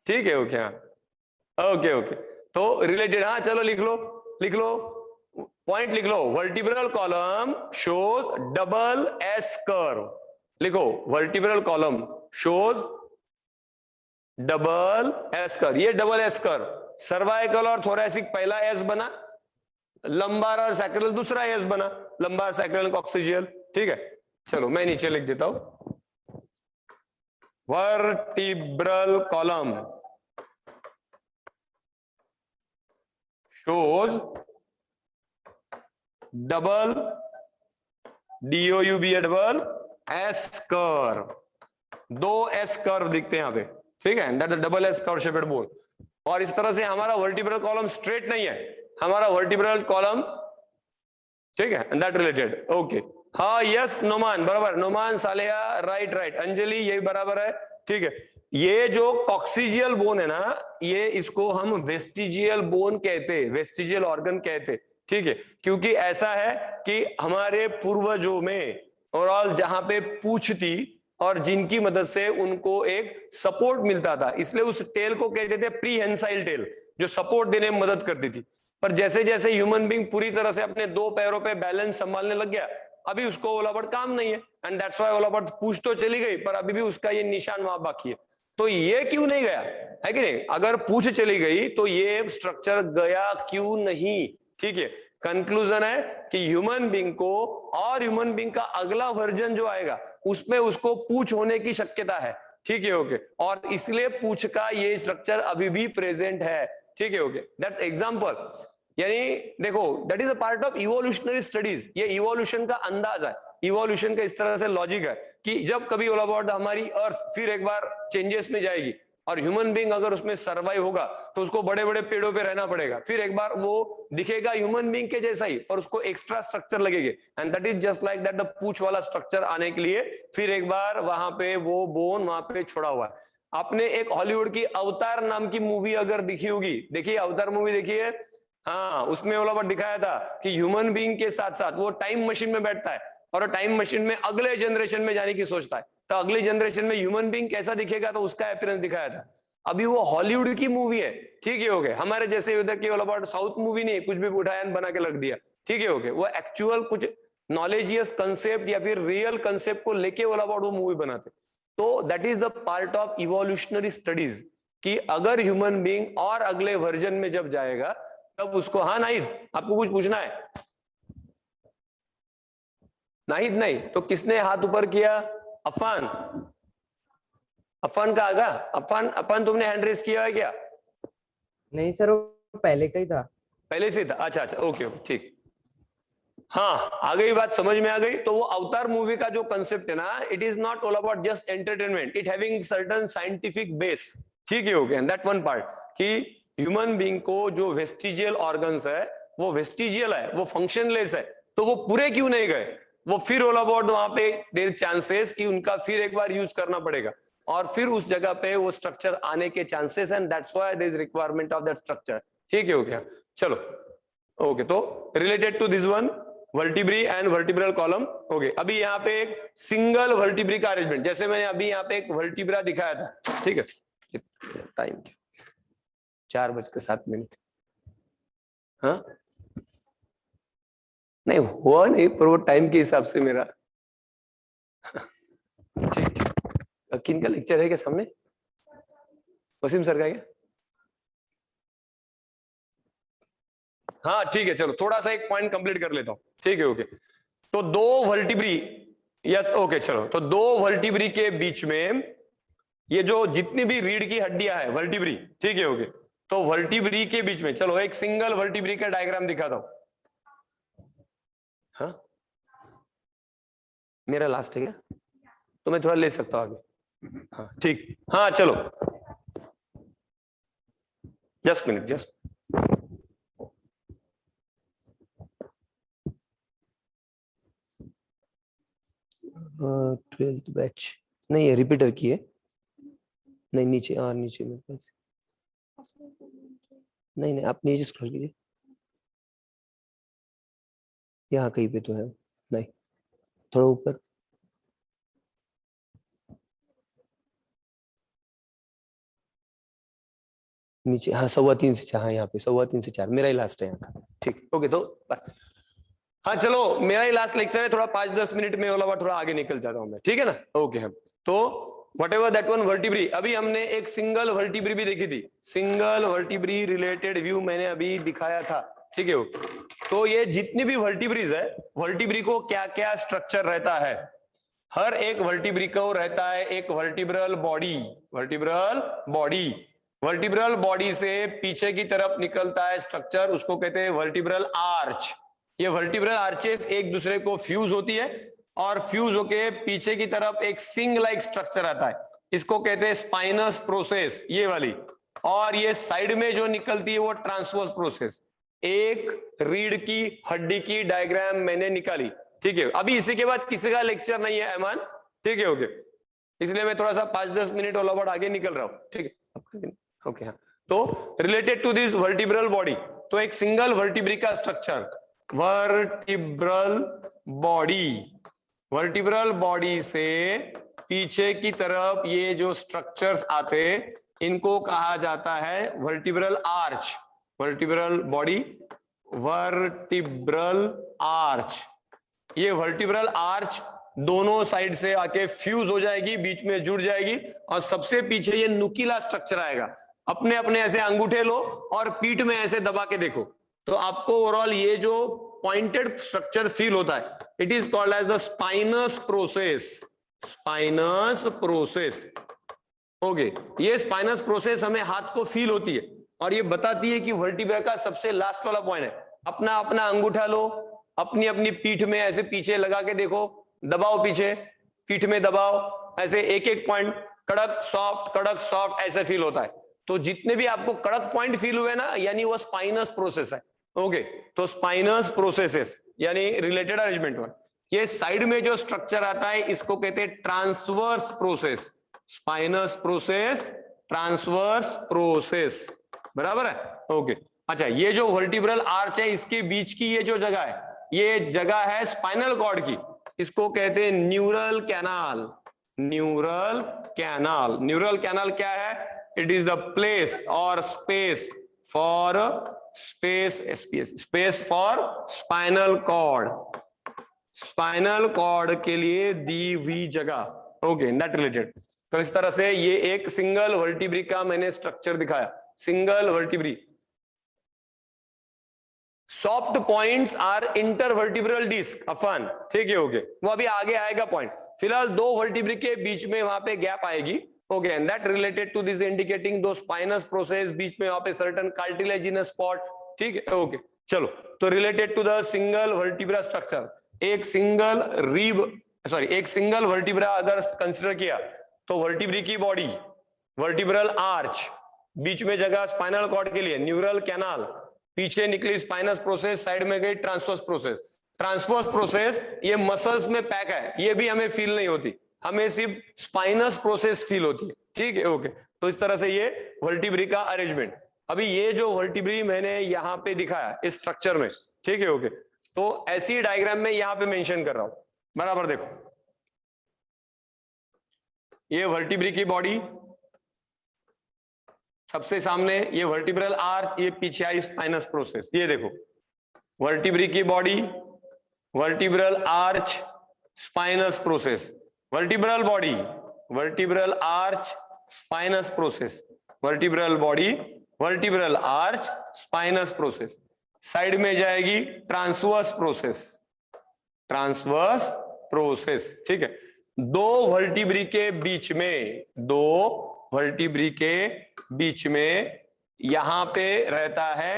Speaker 1: ठीक है ओके, हाँ ओके ओके। तो रिलेटेड, हाँ चलो लिख लो, लिख लो पॉइंट, लिख लो vertebral column shows double S curve, लिखो vertebral column shows double S curve. ये डबल एस कर्व, सर्वाइकल और थोरैसिक पहला एस बना, लंबार और सैक्रल दूसरा एस बना, लंबार सैक्रल कॉक्सीजियल, ठीक है। चलो मैं नीचे लिख देता हूं, vertebral column shows double DOUB double S curve, 2 S curve दिखते हैं यहां पे, ठीक है, that double S curve shaped bone. और इस तरह से हमारा वर्टिब्रल कॉलम स्ट्रेट नहीं है, हमारा वर्टिब्रल कॉलम, ठीक है, दैट रिलेटेड ओके। हाँ यस नोमान बराबर, नोमान सालेहा राइट राइट, अंजलि यही बराबर है, ठीक है। ये जो कॉक्सीजियल बोन है ना, ये इसको हम वेस्टिजियल बोन कहते, वेस्टिजियल ऑर्गन कहते, ठीक है, क्योंकि ऐसा है कि हमारे पूर्वजों में ओवरऑल जहां पे पूंछ थी और जिनकी मदद से उनको एक सपोर्ट मिलता था, इसलिए उस टेल को कहते थे प्रीहेंसाइल टेल, जो सपोर्ट देने में मदद करती थी। पर जैसे जैसे ह्यूमन बीइंग पूरी तरह से अपने 2 पैरों पे बैलेंस संभालने लग गया, अभी उसको ओलाबड़ काम नहीं है, एंड दैट्स व्हाई ओलाबड़ पूंछ तो चली गई पर अभी भी उसका ये निशान वहां बाकी है। तो ये क्यों नहीं गया है कि नहीं? अगर पूंछ चली गई तो ये स्ट्रक्चर गया क्यों नहीं, ठीक है। कंक्लूजन है कि ह्यूमन बीइंग को और ह्यूमन बीइंग का अगला वर्जन जो आएगा उसमें उसको पूछ होने की शक्यता है, ठीक है ओके, और इसलिए पूछ का ये स्ट्रक्चर अभी भी प्रेजेंट है, ठीक है ओके, दैट्स एग्जांपल। यानी देखो that is a part of evolutionary studies, ये इवोल्यूशन का अंदाज है, इवोल्यूशन का इस तरह से लॉजिक है कि जब कभी ऑल अबाउट हमारी अर्थ फिर एक बार चेंजेस में जाएगी और ह्यूमन बीइंग अगर उसमें सर्वाइव होगा तो उसको बड़े बड़े पेड़ों पे रहना पड़ेगा, फिर एक बार वो दिखेगा ह्यूमन बीइंग के जैसा ही पर उसको एक्स्ट्रा स्ट्रक्चर लगेगी, and that is just like that, the पूछ वाला स्ट्रक्चर आने के लिए फिर एक बार वहां पे वो बोन वहां पे छोड़ा हुआ है। आपने एक हॉलीवुड की अवतार नाम की मूवी अगर दिखी होगी, देखिए अवतार मूवी देखिए, हाँ उसमें ओला पर दिखाया था कि ह्यूमन बीइंग के साथ साथ वो टाइम मशीन में बैठता है और टाइम मशीन में अगले जनरेशन में जाने की सोचता है, तो अगली जनरेशन में ह्यूमन बीइंग कैसा दिखेगा तो उसका अपीयरेंस दिखाया था। अभी वो हॉलीवुड की मूवी है, ठीक है हो गए, हमारे जैसे उधर की अबाउट साउथ मूवी नहीं, कुछ भी उठाया बना के रख दिया, ठीक है हो गए, वो एक्चुअल कुछ नॉलेजियस कंसेप्ट या फिर रियल कंसेप्ट को लेके ऑल अबाउट वो मूवी बनाते। तो that is the part of evolutionary studies कि अगर ह्यूमन बीइंग और अगले वर्जन में जब जाएगा तब उसको, हाँ नाहिद आपको कुछ पूछना है? नाहिद नहीं तो किसने हाथ ऊपर किया? अफान, अफान का आगा, अफान अफान तुमने हैंड रेस किया है क्या?
Speaker 2: नहीं सर, वो पहले का ही था।
Speaker 1: पहले से था, अच्छा अच्छा ओके ओके ठीक, हाँ आ गई बात, समझ में आ गई। तो वो अवतार मूवी का जो कंसेप्ट है ना, it is not all about just entertainment, it having certain scientific base, ठीक है ओके, दैट वन पार्ट कि ह्यूमन बीइंग को जो वेस्टिजियल ऑर्गन्स है वो वेस्टिजियल है, वो फंक्शनलेस है, तो वो पूरे क्यों नहीं गए, वो फिर ऑल अबाउट वहां पे देयर चांसेस कि उनका फिर एक बार यूज करना पड़ेगा और फिर उस जगह पे वो स्ट्रक्चर आने के chances, and that's why there is requirement of that structure, ठीक है ओके। चलो ओके, तो related to this one vertebrae and vertebral column, okay. अभी यहाँ पे एक सिंगल वर्टिब्री का अरेंजमेंट, जैसे मैंने अभी यहाँ पे एक वर्टिब्रा दिखाया था, ठीक है, टाइम 4:07, हाँ नहीं हुआ नहीं, पर वो टाइम के हिसाब से मेरा ठीक। किन का लेक्चर है क्या सामने? वसीम सर का क्या? हाँ ठीक है, चलो थोड़ा सा एक पॉइंट कंप्लीट कर लेता हूं, ठीक है ओके। तो दो वर्टिब्री, यस ओके, चलो तो दो वर्टिब्री के बीच में ये जो जितनी भी रीढ़ की हड्डियां है वर्टिब्री, ठीक है ओके, तो वर्टिब्री के बीच में चलो एक सिंगल वर्टिब्री का डायग्राम दिखाता हूं। हाँ मेरा लास्ट है क्या? तो मैं थोड़ा ले सकता हूं आगे, हाँ ठीक, हाँ चलो just minute, just 12th batch नहीं है, रिपीटर की है, नहीं नीचे, हाँ नीचे मेरे पास, नहीं नहीं आप नीचे स्क्रॉल कीजिए, यहाँ कहीं पे तो है, नहीं थोड़ा ऊपर, नीचे, हाँ 3:15 से 4, हाँ यहाँ पे 3:15 से 4 मेरा ही लास्ट है यहाँ का, ठीक ओके। तो हाँ चलो मेरा ही लास्ट लेक्चर है, थोड़ा 5-10 मिनट में वाला थोड़ा आगे निकल जाता हूँ मैं, ठीक है ना ओके। हम तो whatever that one वर्टिब्री, अभी हमने एक सिंगल वर्टिब्री भी देखी थी, सिंगल वर्टिब्री रिलेटेड व्यू मैंने अभी दिखाया था, ठीक है। तो ये जितनी भी वर्टिब्रीज है, वर्टिब्री को क्या क्या स्ट्रक्चर रहता है, हर एक वर्टिब्री को रहता है एक vertebral body, vertebral body, vertebral body से पीछे की तरफ निकलता है स्ट्रक्चर, उसको कहते हैं वर्टिब्रल आर्च। ये वर्टिब्रल आर्चेस एक दूसरे को फ्यूज होती है और फ्यूज होके पीछे की तरफ एक सिंग लाइक स्ट्रक्चर आता है, इसको कहते हैं स्पाइनस प्रोसेस, ये वाली, और ये साइड में जो निकलती है वो ट्रांसवर्स प्रोसेस। एक रीढ़ की हड्डी की डायग्राम मैंने निकाली, ठीक है। अभी इसी के बाद किसी का लेक्चर नहीं है ऐमान, ठीक है ओके, इसलिए मैं थोड़ा सा 5-10 मिनट ऑल अबाउट आगे निकल रहा हूं, ठीक है ओके। हाँ तो related to this vertebral body, तो एक सिंगल वर्टिब्री का structure vertebral body, vertebral body से पीछे की तरफ ये जो स्ट्रक्चर्स आते इनको कहा जाता है vertebral arch, vertebral body, vertebral arch. ये वर्टिब्रल आर्च दोनों साइड से आके फ्यूज हो जाएगी, बीच में जुड़ जाएगी और सबसे पीछे ये नुकीला स्ट्रक्चर आएगा। अपने अपने ऐसे अंगूठे लो और पीठ में ऐसे दबा के देखो तो आपको ओवरऑल ये जो पॉइंटेड स्ट्रक्चर फील होता है, it is called as the spinous process, spinous process. Okay, ये स्पाइनस प्रोसेस हमें हाथ को फील होती है और ये बताती है कि वर्टिब्रा का सबसे लास्ट वाला पॉइंट है। अपना अपना अंगूठा लो, अपनी अपनी पीठ में ऐसे पीछे लगा के देखो, दबाओ पीछे, पीठ में दबाओ, ऐसे एक एक पॉइंट कड़क सॉफ्ट ऐसे फील होता है। तो जितने भी आपको कड़क पॉइंट फील हुए ना, यानी वो स्पाइनस प्रोसेस है। ओके, तो स्पाइनस प्रोसेसेस यानी रिलेटेड अरेंजमेंट वन। ये साइड में जो स्ट्रक्चर आता है इसको कहते हैं transverse process. Spinous process, transverse process, बराबर है। ओके, अच्छा, ये जो वर्टिब्रल आर्च है इसके बीच की ये जो जगह है, ये जगह है स्पाइनल कॉर्ड की, इसको कहते हैं neural canal. Neural canal, neural canal क्या है? इट इज द प्लेस और space for space for spinal cord. Spinal cord के लिए दी हुई जगह। Okay, that related. तो इस तरह से ये एक सिंगल वर्टिब्री का मैंने स्ट्रक्चर दिखाया, single vertebrae. Soft points are intervertebral disc, अफन, ठीक है। ओके, वो अभी आगे आएगा पॉइंट। फिलहाल दो वर्टिब्री के बीच में वहां पे गैप आएगी। Okay, and that related to this indicating दो स्पाइनस प्रोसेस, बीच में वहां पे सर्टेन कार्टिलेजिनस स्पॉट, ठीक है। ओके, चलो, तो related to the single vertebra structure, एक सिंगल वर्टिब्रा अगर कंसिडर किया तो वर्टिब्री की बॉडी, वर्टिब्रल आर्च, बीच में जगह स्पाइनल कॉर्ड के लिए न्यूरल कैनाल, पीछे निकली स्पाइनस प्रोसेस, साइड में गई ट्रांसवर्स प्रोसेस। ट्रांसवर्स प्रोसेस ये मसल्स में पैक है, ये भी हमें फील नहीं होती, हमें सिर्फ स्पाइनस प्रोसेस फील होती है, ठीक है। ओके, तो इस तरह से ये वर्टिब्री का अरेंजमेंट। अभी ये जो वर्टिब्री मैंने यहाँ पे दिखाया इस स्ट्रक्चर में, ठीक है। ओके, तो ऐसी डायग्राम में यहाँ पे मेंशन कर रहा हूं, बराबर। देखो, ये वर्टिब्री की बॉडी, सबसे सामने ये वर्टिब्रल आर्च, ये पीछे आई स्पाइनस प्रोसेस। ये देखो, वर्टिब्री की body, vertebral arch, spinous process, vertebral body, vertebral arch, spinous process, vertebral body, vertebral arch, spinous process. Side में जाएगी ट्रांसवर्स प्रोसेस, ट्रांसवर्स प्रोसेस, ठीक है। दो वर्टिब्री के बीच में, दो वर्टिब्री के बीच में यहां पे रहता है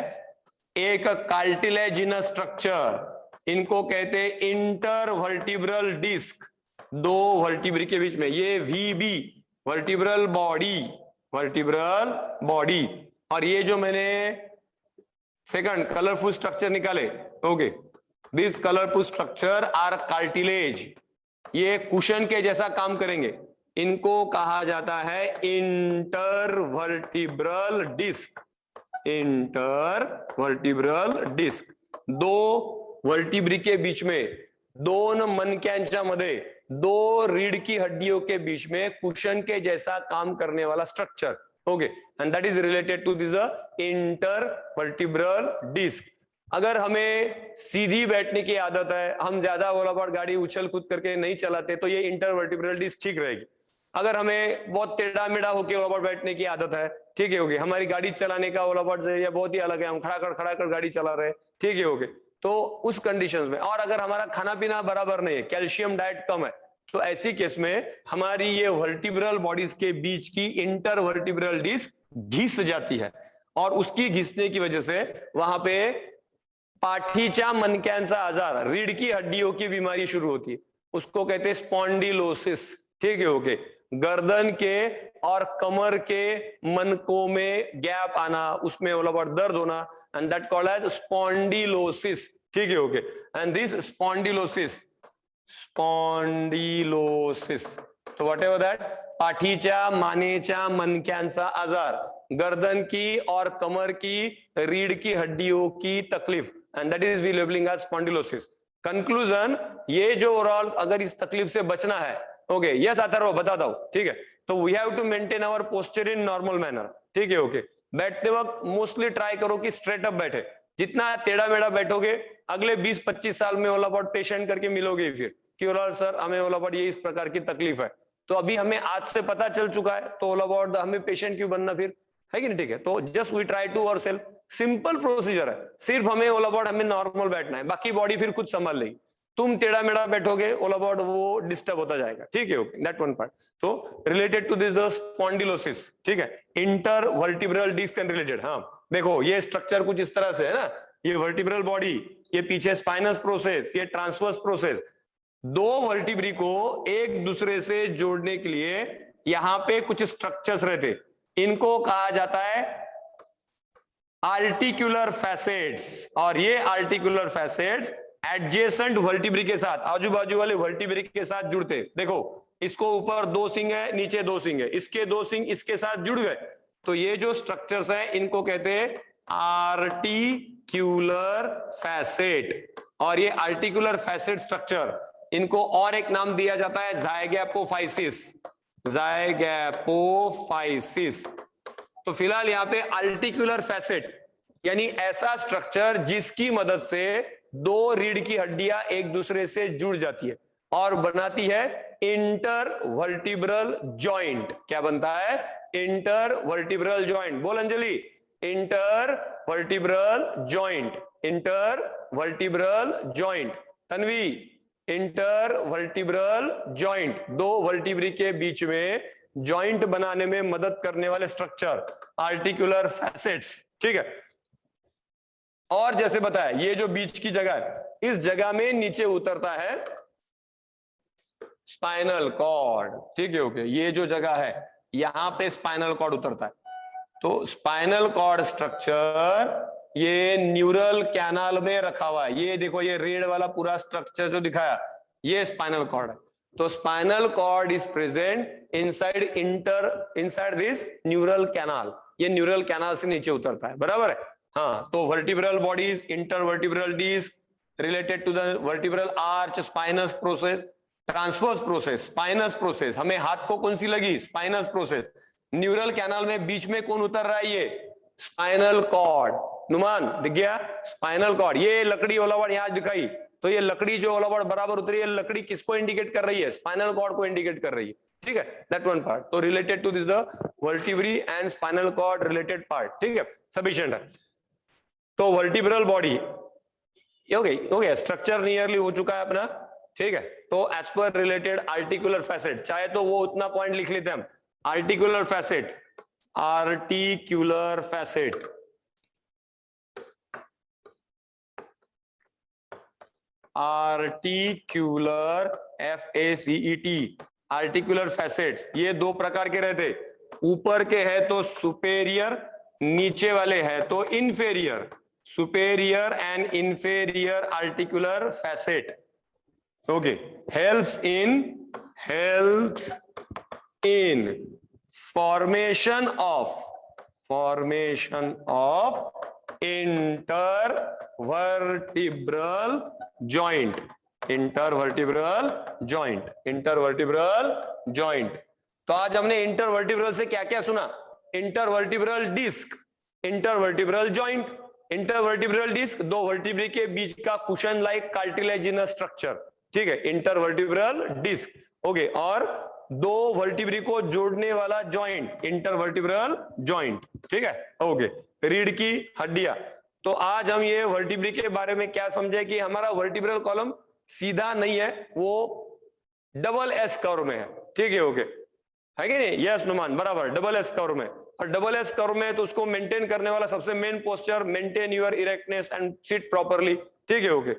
Speaker 1: एक कार्टिलेजिनस स्ट्रक्चर, इनको कहते हैं इंटरवर्टिब्रल डिस्क। दो वर्टिब्री के बीच में ये VB, vertebral body, vertebral body. और ये जो मैंने सेकंड कलरफुल स्ट्रक्चर निकाले, okay, this colourful structure are cartilage, ये कुशन के जैसा काम करेंगे, इनको कहा जाता है इंटरवर्टिब्रल डिस्क। Intervertebral disc. दो वर्टिब्री के बीच में, दोन मणक्यांच्या मध्ये, दो रीढ़ की हड्डियों के बीच में कुशन के जैसा काम करने वाला structure. Okay, and that is related to this intervertebral disc. अगर हमें सीधी बैठने की आदत है, हम ज्यादा ओलापॉट गाड़ी उछल कूद करके नहीं चलाते, तो ये इंटरवर्टिब्रल डिस्क ठीक रहेगी। अगर हमें बहुत टेढ़ा मेढ़ा होकर ओलापॉट बैठने की आदत है, ठीक है, होगी, हमारी गाड़ी चलाने का ओलापॉट जरिया बहुत ही अलग है, हम खड़ा कर गाड़ी चला रहे हैं, ठीक है, होगी, तो उस कंडीशंस में, और अगर हमारा खाना पीना बराबर नहीं है, कैल्शियम डाइट कम है, तो ऐसी केस में हमारी ये वर्टिब्रल बॉडीज के बीच की इंटरवर्टिब्रल डिस्क घिस जाती है, और उसकी घिसने की वजह से वहां पे पाठीच्या मणक्यांचा आजार, रीढ़ की हड्डियों की बीमारी शुरू होती है, उसको कहते हैं स्पॉन्डिलोसिस, ठीक है। ओके, गर्दन के और कमर के मनकों में गैप आना, उसमें ओलापॉट दर्द होना, and that called as spondylosis, ठीक है। ओके, एंड दिस स्पॉन्डिलोसिस, तो व्हाट एवर दैट, पाठीच्या मानेच्या मणक्यांचा आजार, गर्दन की और कमर की रीढ़ की हड्डियों की तकलीफ, and that is we labelling as spondylosis. Conclusion, ये जो ओवरऑल अगर इस तकलीफ से बचना है, ओके, यस अथर्व बताता हूं, ठीक है, तो we have to maintain our posture in normal manner, ठीक है। ओके, बैठते वक्त मोस्टली ट्राई करो कि स्ट्रेट अप बैठे, जितना टेढ़ा मेढ़ा बैठोगे अगले 20-25 साल में ओलापॉट पेशेंट करके मिलोगे फिर कि ओला सर हमें ओलापॉट ये इस प्रकार की तकलीफ है, तो अभी हमें आज से पता चल चुका है, तो ओलापॉट हमें पेशेंट क्यों बनना फिर, है कि नहीं, ठीक है। तो just we try to our self, simple procedure है, सिर्फ हमें ओलापॉट हमें नॉर्मल बैठना है, बाकी बॉडी फिर खुद संभाल लेगी। तुम टेढ़ा मेढ़ा बैठोगे ऑल अबाउट वो डिस्टर्ब होता जाएगा, ठीक है, ओके, दैट वन पार्ट। तो related to this the spondylosis, ठीक है, intervertebral disc and related. हाँ देखो ये स्ट्रक्चर कुछ इस तरह से है ना, ये वर्टिब्रल बॉडी, ये पीछे स्पाइनस प्रोसेस, ये ट्रांसवर्स प्रोसेस, दो वर्टिब्री को एक दूसरे से जोड़ने के लिए यहां पे कुछ स्ट्रक्चर्स रहते, इनको कहा जाता है आर्टिकुलर फैसेट्स। और ये आर्टिकुलर फैसेट्स एडजेसेंट वर्टिब्री के साथ, आजू बाजू वाले वर्टिब्री के साथ जुड़ते। देखो इसको ऊपर दो सिंग है, नीचे दो सिंग है, इसके दो सिंग इसके साथ जुड़ गए, तो ये जो स्ट्रक्चर्स हैं इनको कहते हैं आर्टिक्यूलर फैसेट। और ये आर्टिकुलर फैसेट स्ट्रक्चर, इनको और एक नाम दिया जाता है ज़ायगोपोफाइसिस, ज़ायगोपोफाइसिस। तो फिलहाल यहाँ पे आर्टिकुलर फैसेट यानी ऐसा स्ट्रक्चर जिसकी मदद से दो रीढ़ की हड्डियां एक दूसरे से जुड़ जाती है और बनाती है इंटरवर्टिब्रल जॉइंट। क्या बनता है? Intervertebral joint. बोल Anjali, intervertebral joint, intervertebral joint. Tanvi, intervertebral joint, दो वर्टिब्री के बीच में जॉइंट बनाने में मदद करने वाले स्ट्रक्चर आर्टिकुलर फैसेट्स, ठीक है। और जैसे बताया ये जो बीच की जगह है, इस जगह में नीचे उतरता है स्पाइनल कॉर्ड, ठीक है, ओके। ये जो जगह है यहां पे स्पाइनल कॉर्ड उतरता है। तो स्पाइनल कॉर्ड स्ट्रक्चर ये न्यूरल कैनाल में रखा हुआ है। ये देखो ये रेड वाला पूरा स्ट्रक्चर जो दिखाया ये स्पाइनल कॉर्ड है। तो spinal cord is present inside this neural canal. ये न्यूरल कैनाल से नीचे उतरता है, बराबर है। हाँ, तो vertebral bodies, intervertebral disc, related to the vertebral arch, spinous process, transverse process, spinous process. हमें हाथ को कौन सी लगी? Spinous process. न्यूरल कैनाल में बीच में कौन उतर रहा है? ये स्पाइनल कॉर्ड। नुमान दिख गया? Spinal cord. ये लकड़ी ओलावड़ यहाँ दिखाई, तो ये लकड़ी जो ओलावड़ बराबर उतरी है, लकड़ी किसको इंडिकेट कर रही है? स्पाइनल कॉर्ड को इंडिकेट कर रही है, ठीक है, दैट वन पार्ट। तो related to this the vertebrae and spinal cord related part, ठीक है, सफिशिएंट है। तो वर्टिब्रल बॉडी हो गया, स्ट्रक्चर नियरली हो चुका है अपना, ठीक है। तो as per related articular facet, चाहे तो वो उतना पॉइंट लिख लेते हैं हम, articular facet, articular facet, articular FACET, articular facets. ये दो प्रकार के रहते, ऊपर के है तो सुपेरियर, नीचे वाले है तो inferior. Superior end inferior articular facet, okay, helps in formation of intervertebral joint, intervertebral joint। तो आज हमने इंटरवर्टिब्रल से क्या क्या सुना? Intervertebral disc, intervertebral joint. Intervertebral disc दो वर्टिब्री के बीच का कुशन लाइक कार्टिलेजिनस स्ट्रक्चर, ठीक है, इंटरवर्टिब्रल डिस्क, ओके। और दो वर्टिब्री को जोड़ने वाला जॉइंट, इंटरवर्टिब्रल जॉइंट, ठीक है, ओके। रीढ़ की हड्डियां। तो आज हम ये वर्टिब्री के बारे में क्या समझे कि हमारा वर्टिब्रल कॉलम सीधा नहीं है, वो डबल एस कर्व में है, ठीक है, ओके, है कि नहीं? यस नुमान, बराबर, डबल एस कर्व में। और डबल एस कर्व में तो उसको मेंटेन करने वाला सबसे main posture, maintain your erectness and sit properly, ठीक है, ओके।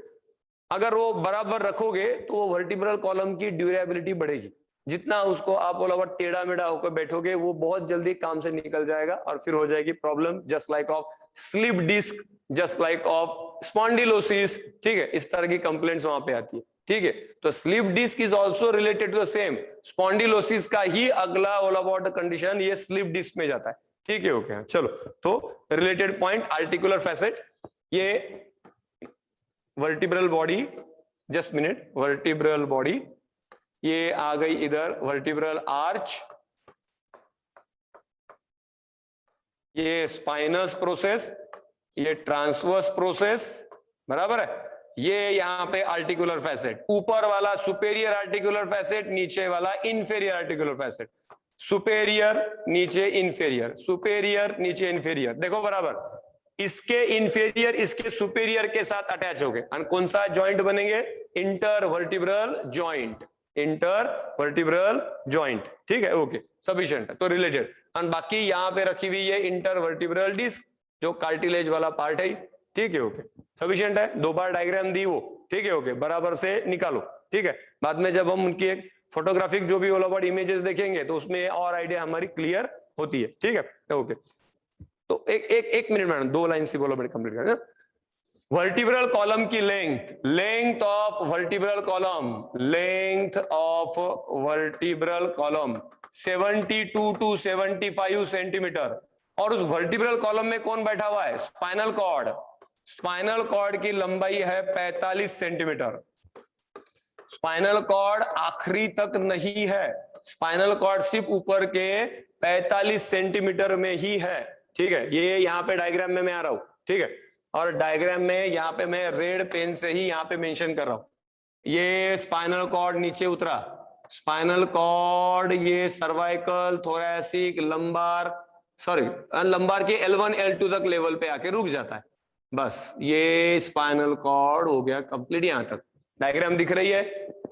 Speaker 1: अगर वो बराबर रखोगे तो वो वर्टिब्रल कॉलम की ड्यूरेबिलिटी बढ़ेगी। जितना उसको आप बोला टेढ़ा मेढ़ा होकर बैठोगे वो बहुत जल्दी काम से निकल जाएगा और फिर हो जाएगी problem, just like of slip disc, just like of spondylosis, ठीक है, इस तरह की कंप्लेंट्स वहां पे आती है, ठीक है। तो slip disc is also related to the same, spondylosis का ही अगला ऑल अबाउट द कंडीशन ये स्लिप डिस्क में जाता है, ठीक है, ओके। चलो, तो रिलेटेड पॉइंट आर्टिकुलर फैसेट, ये vertebral body, just minute, vertebral body, ये आ गई इधर वर्टिब्रल आर्च, ये स्पाइनस प्रोसेस, ये ट्रांसवर्स प्रोसेस, बराबर है। ये यहां पे आर्टिकुलर फैसेट, ऊपर वाला सुपेरियर आर्टिकुलर फैसेट, नीचे वाला इंफेरियर आर्टिकुलर फैसेट। सुपेरियर नीचे इंफेरियर, सुपेरियर नीचे इंफेरियर, देखो बराबर। इसके इंफेरियर इसके सुपेरियर के साथ अटैच हो गए, कौन सा जॉइंट बनेंगे? इंटरवर्टिब्रल जॉइंट, इंटरवर्टिब्रल जॉइंट, ठीक है, ओके सफिशिएंट है, तो रिलेटेड। और बाकी यहाँ पे रखी हुई है इंटरवर्टिब्रल डिस्क, जो कार्टिलेज वाला पार्ट है, ठीक है, ओके सफिशिएंट है। 2 बार डायग्राम दी वो, ठीक है, ओके बराबर से निकालो, ठीक है। बाद में जब हम उनकी एक फोटोग्राफिक जो भी ऑल ओवर इमेजेस देखेंगे तो उसमें और आइडिया हमारी क्लियर होती है, ठीक है, ओके। तो एक मिनट मैडम, 2 लाइन से बोलो, मैंने कंप्लीट कर। वर्टिब्रल कॉलम की length, length of vertebral column, length of vertebral column 72 to 75 centimetre. और उस वर्टिब्रल कॉलम में कौन बैठा हुआ है? Spinal cord. स्पाइनल कॉर्ड की लंबाई है 45 सेंटीमीटर। स्पाइनल कॉर्ड आखिरी तक नहीं है, स्पाइनल कॉर्ड सिर्फ ऊपर के 45 सेंटीमीटर में ही है, ठीक है। ये यहाँ पे डायग्राम में मैं आ रहा हूं, ठीक है, और डायग्राम में यहाँ पे मैं रेड पेन से ही यहाँ पे मेंशन कर रहा हूं। ये स्पाइनल कॉर्ड नीचे उतरा, स्पाइनल कॉर्ड ये cervical, thoracic, lumbar, sorry lumbar के L1 L2 तक लेवल पे आके रुक जाता है। बस ये स्पाइनल कॉर्ड हो गया कंप्लीट, यहां तक डायग्राम दिख रही है,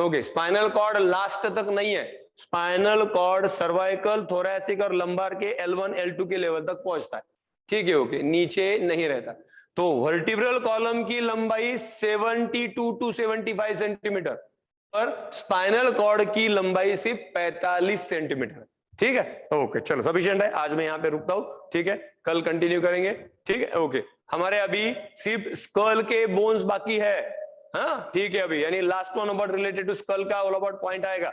Speaker 1: ओके। स्पाइनल कॉर्ड लास्ट तक नहीं है, स्पाइनल कॉर्ड सर्वाइकल, थोरैसिक और लंबार के L1 L2 के लेवल तक पहुंचता है, ठीक है, ओके, नीचे नहीं रहता। तो वर्टिब्रल कॉलम की लंबाई 72 टू 75 सेंटीमीटर और स्पाइनल कॉर्ड की लंबाई सिर्फ 45 सेंटीमीटर, ठीक है, ओके चलो सफिशिएंट है। आज मैं यहाँ पे रुकता हूँ, ठीक है, कल कंटिन्यू करेंगे, ठीक है, ओके। हमारे अभी सिर्फ स्कल के बोन्स बाकी है, हाँ ठीक है, अभी यानी last one about related to skull का ऑल अबाउट पॉइंट आएगा,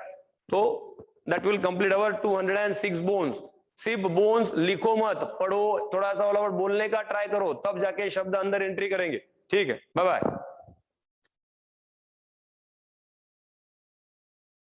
Speaker 1: तो that will complete our 206 bones. सिर्फ बोन्स लिखो मत, पढ़ो, थोड़ा सा ऑल अबाउट बोलने का ट्राई करो, तब जाके शब्द अंदर एंट्री करेंगे, ठीक है, बाय बाय।